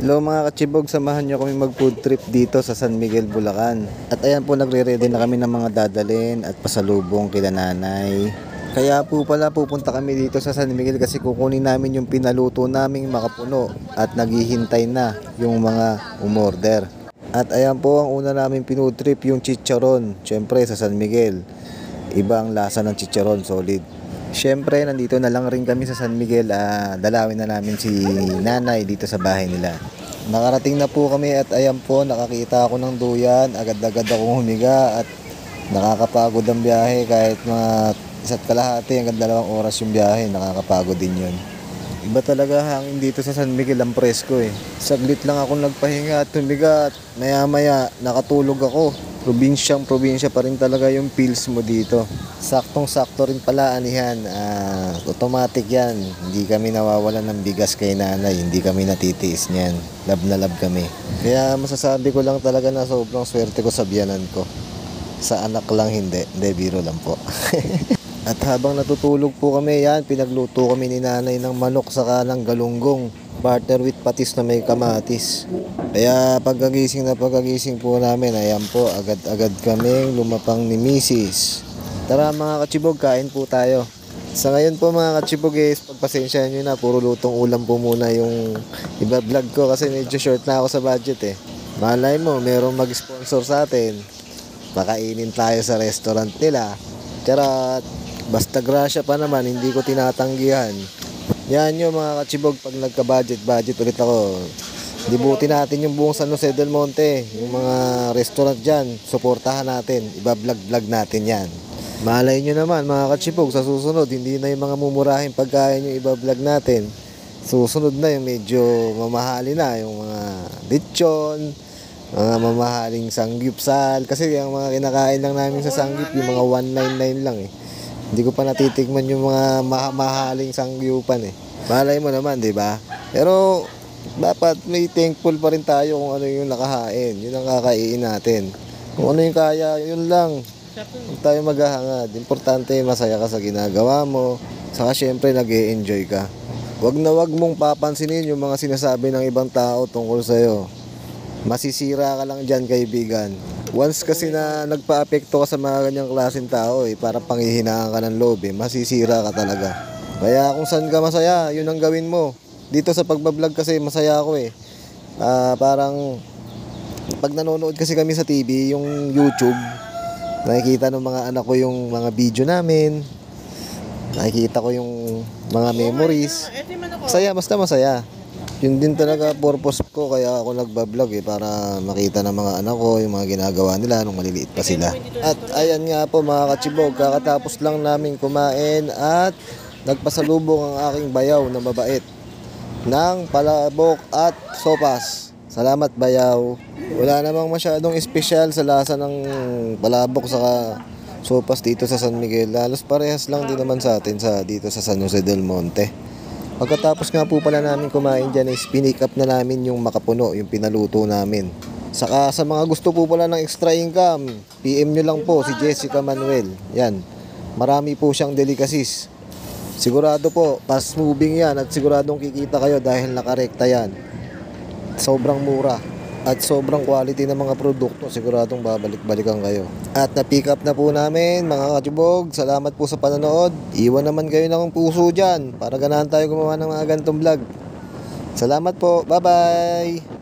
Hello mga kachibog, samahan nyo kami mag food trip dito sa San Miguel, Bulacan. At ayan po, nagre-ready na kami ng mga dadalhin at pasalubong kila nanay. Kaya po pala pupunta kami dito sa San Miguel kasi kukunin namin yung pinaluto naming makapuno at naghihintay na yung mga umorder. At ayan po, ang una namin food trip yung chicharon, syempre sa San Miguel. Iba ang lasa ng chicharon, solid. Syempre, nandito na lang rin kami sa San Miguel. Dalawin na namin si nanay dito sa bahay nila. Nakarating na po kami at ayan po, nakakita ako ng duyan. Agad-agad akong humiga at nakakapagod ang biyahe. Kahit mga 1.5 hanggang 2 oras yung biyahe, nakakapagod din yun. Iba talaga hangin dito sa San Miguel, ang presko eh. Saglit lang ako nagpahinga at humiga at maya-maya nakatulog ako. Probinsya pa rin talaga yung feels mo dito. Saktong-sakto rin pala anihan. Automatic yan. Hindi kami nawawalan ng bigas kay nanay. Hindi kami natitiis niyan. Love na love kami. Kaya masasabi ko lang talaga na sobrang swerte ko sa biyanan ko. Sa anak lang hindi. Hindi, biro lang po. At habang natutulog po kami, yan, pinagluto kami ni nanay ng manok saka ng galunggong. Partner with patis na may kamatis. Kaya pagkagising po namin, ayan po, agad-agad kaming lumapang ni Mrs. Tara mga kachibog, kain po tayo. Sa ngayon po mga kachibog, pagpasensyahan nyo na, puro lutong ulam po muna yung iba-vlog ko kasi medyo short na ako sa budget eh. Malay mo, merong mag-sponsor sa atin. Makainin tayo sa restaurant nila. Charot! Basta grasya pa naman, hindi ko tinatanggihan. Yan yung mga kachibog, pag nagka-budget ulit ako. Dibutin natin yung buong San Jose del Monte, yung mga restaurant dyan, suportahan natin, iba-vlog natin yan. Malay nyo naman mga kachibog, sa susunod, hindi na yung mga mumurahing pagkain yung iba-vlog natin. Susunod na yung medyo mamahali na, yung mga lechon, mga mamahaling sangyupsal. Kasi yung mga kinakain lang namin sa sangyup, yung mga 199 lang eh. Hindi ko pa natitikman yung mga mahaling sangyupan eh. Malay mo naman, di ba? Pero dapat may thankful pa rin tayo kung ano yung nakahain. Yun ang kakain natin. Kung ano yung kaya, yun lang. Huwag tayo maghahangad. Importante, masaya ka sa ginagawa mo. Saka syempre, nag-e-enjoy ka. Huwag na huwag mong papansinin yung mga sinasabi ng ibang tao tungkol sa'yo. Masisira ka lang dyan, kaibigan. Once kasi na nagpa-apekto ka sa mga ganyang klaseng tao para panghihinaan ka ng loob masisira ka talaga. Kaya kung saan ka masaya, yun ang gawin mo. Dito sa pagbablog kasi masaya ako parang pag nanonood kasi kami sa TV, yung YouTube, nakikita ng mga anak ko yung mga video namin, nakikita ko yung mga memories. Masaya, basta masaya. Yun din talaga purpose ko, kaya ako nagbablog para makita ng mga anak ko yung mga ginagawa nila nung maliliit pa sila. At ayan nga po mga kachibog, kakatapos lang namin kumain at nagpasalubong ang aking bayaw na mabait ng palabok at sopas. Salamat bayaw. Wala namang masyadong espesyal sa lasa ng palabok saka sopas dito sa San Miguel. Halos parehas lang din naman sa atin dito sa San Jose del Monte. Pagkatapos nga po pala namin kumain dyan pinick up na namin yung makapuno, yung pinaluto namin. Saka sa mga gusto po pala ng extra income, PM nyo lang po si Jessica Manuel. Yan, marami po siyang delicacies. Sigurado po, fast moving yan at siguradong kikita kayo dahil nakarekta yan. Sobrang mura at sobrang quality ng mga produkto, siguradong babalik-balikan kayo. At na-pick up na po namin mga kachibog. Salamat po sa panonood. Iwan naman kayo ng puso dyan para ganahan tayo gumawa ng mga ganitong vlog. Salamat po, bye bye.